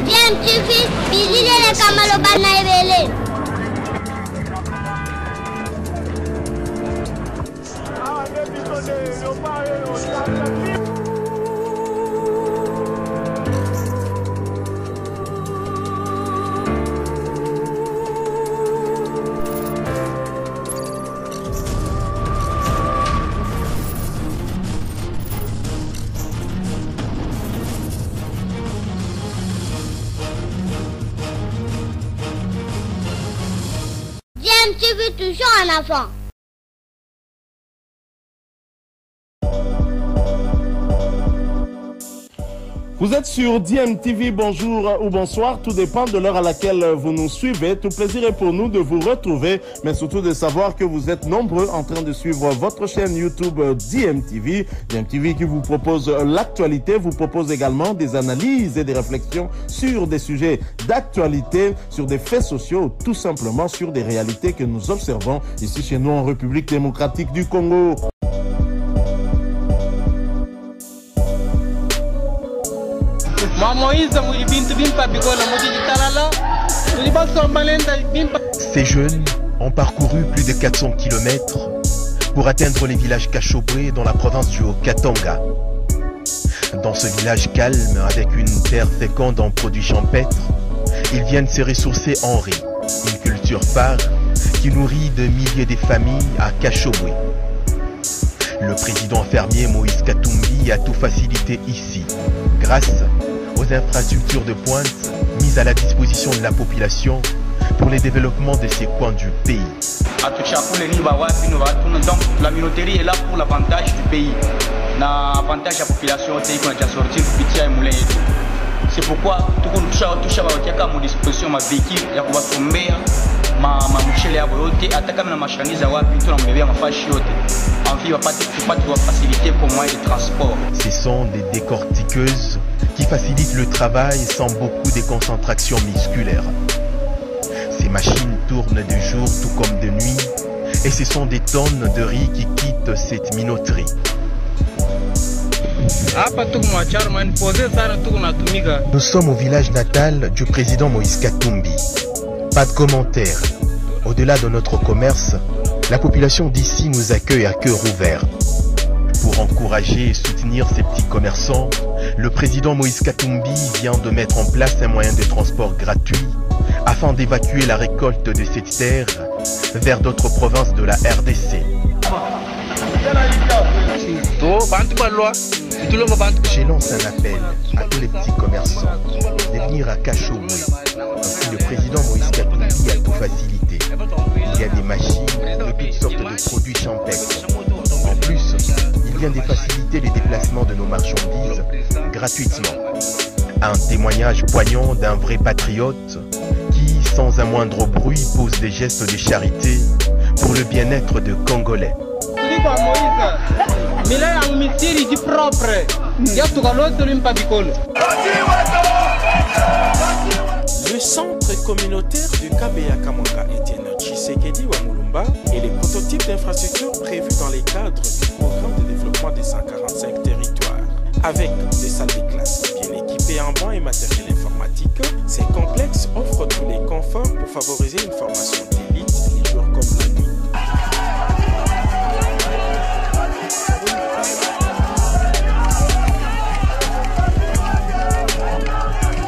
DMTV, bilile kamalo bana ebele. DMTV toujours en avant. Vous êtes sur DMTV, bonjour ou bonsoir, tout dépend de l'heure à laquelle vous nous suivez. Tout plaisir est pour nous de vous retrouver, mais surtout de savoir que vous êtes nombreux en train de suivre votre chaîne YouTube DMTV. DMTV qui vous propose l'actualité, vous propose également des analyses et des réflexions sur des sujets d'actualité, sur des faits sociaux, tout simplement sur des réalités que nous observons ici chez nous en République démocratique du Congo. Ces jeunes ont parcouru plus de 400 km pour atteindre les villages Kashobwe dans la province du Haut-Katanga. Dans ce village calme, avec une terre féconde en produits champêtres, ils viennent se ressourcer en riz, une culture phare qui nourrit de milliers de familles à Kashobwe. Le président fermier Moïse Katumbi a tout facilité ici, grâce aux infrastructures de pointe mises à la disposition de la population pour le développement de ces coins du pays. Donc la minoterie est là pour l'avantage du pays. L'avantage de la population, c'est qu'on a déjà sorti le petit à moulin. C'est pourquoi tout le monde touche à mon disposition, ma véhicule, il y a tomber ma mouchelle à voter, attaquer ma marchandise à wapi, tout le monde ma fâche yote. En vie, pas de facilité pour moi le transport. Ce sont des décortiqueuses qui facilitent le travail sans beaucoup de concentration musculaire. Ces machines tournent de jour tout comme de nuit et ce sont des tonnes de riz qui quittent cette minoterie. Nous sommes au village natal du président Moïse Katumbi. Pas de commentaires. Au-delà de notre commerce, la population d'ici nous accueille à cœur ouvert. Pour encourager et soutenir ces petits commerçants, le président Moïse Katumbi vient de mettre en place un moyen de transport gratuit afin d'évacuer la récolte de cette terre vers d'autres provinces de la RDC. Je lance un appel à tous les petits commerçants de venir à Kashobwe. Ainsi, le président Moïse Katumbi a tout facilité. Il y a des machines de toutes sortes de produits champêtres. En plus, il vient de faciliter les déplacements de nos marchandises gratuitement. Un témoignage poignant d'un vrai patriote qui, sans un moindre bruit, pose des gestes de charité pour le bien-être de Congolais. Le centre communautaire du Kabeya Kamwanga Etienne Tshisekedi Wamulumba est le prototype d'infrastructure prévu dans les cadres du programme de développement des 145 territoires. Avec des salles de classe bien équipées en bancs et matériel informatique, ces complexes offrent tous les conforts pour favoriser une formation d'élite les jours comme la nuit.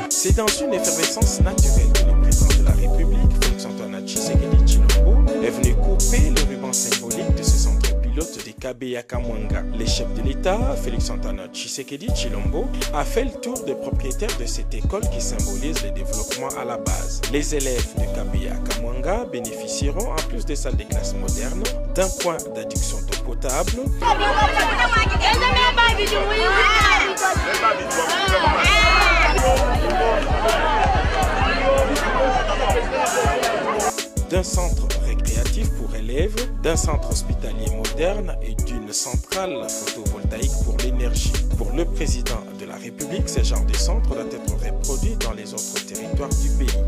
C'est dans une effervescence naturelle que le président de la République, Félix-Antoine Tshisekedi Tshilombo, est venu couper le ruban symbolique de ce centre pilote de Kabeya Kamwanga. Le chef de l'État, Félix-Antoine Tshisekedi Tshilombo, a fait le tour des propriétaires de cette école qui symbolise le développement à la base. Les élèves de Kabeya Kamwanga bénéficieront, en plus des salles de classe modernes, d'un point d'adduction d'eau potable, d'un centre récréatif pour élèves, d'un centre hospitalier moderne et d'une centrale photovoltaïque pour l'énergie. Pour le président de la République, ce genre de centre doit être reproduit dans les autres territoires du pays.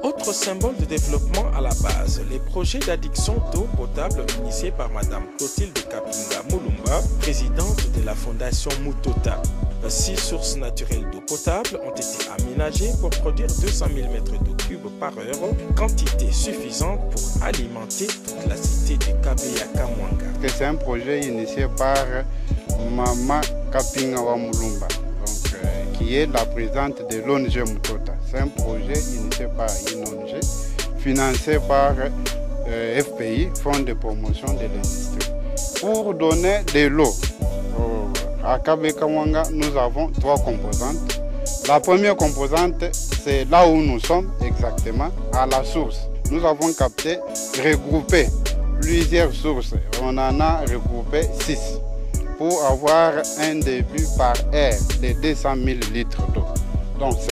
Autre symbole de développement à la base, les projets d'adduction d'eau potable initiés par Madame Clotilde Kapinga Mulumba présidente de la fondation Mutota. 6 sources naturelles d'eau potable ont été aménagées pour produire 200 000 mètres d'eau cube par heure, quantité suffisante pour alimenter toute la cité de Kabeya-Kamwanga. C'est un projet initié par Mama Kapingawa Mulumba, qui est la présidente de l'ONG Mutota. C'est un projet initié par une ONG, financé par FPI, Fonds de promotion de l'industrie. Pour donner de l'eau à Kabeya-Kamwanga, nous avons 3 composantes. La première composante, c'est là où nous sommes exactement, à la source. Nous avons capté, regroupé plusieurs sources. On en a regroupé 6 pour avoir un début par air de 200 000 litres d'eau. Donc,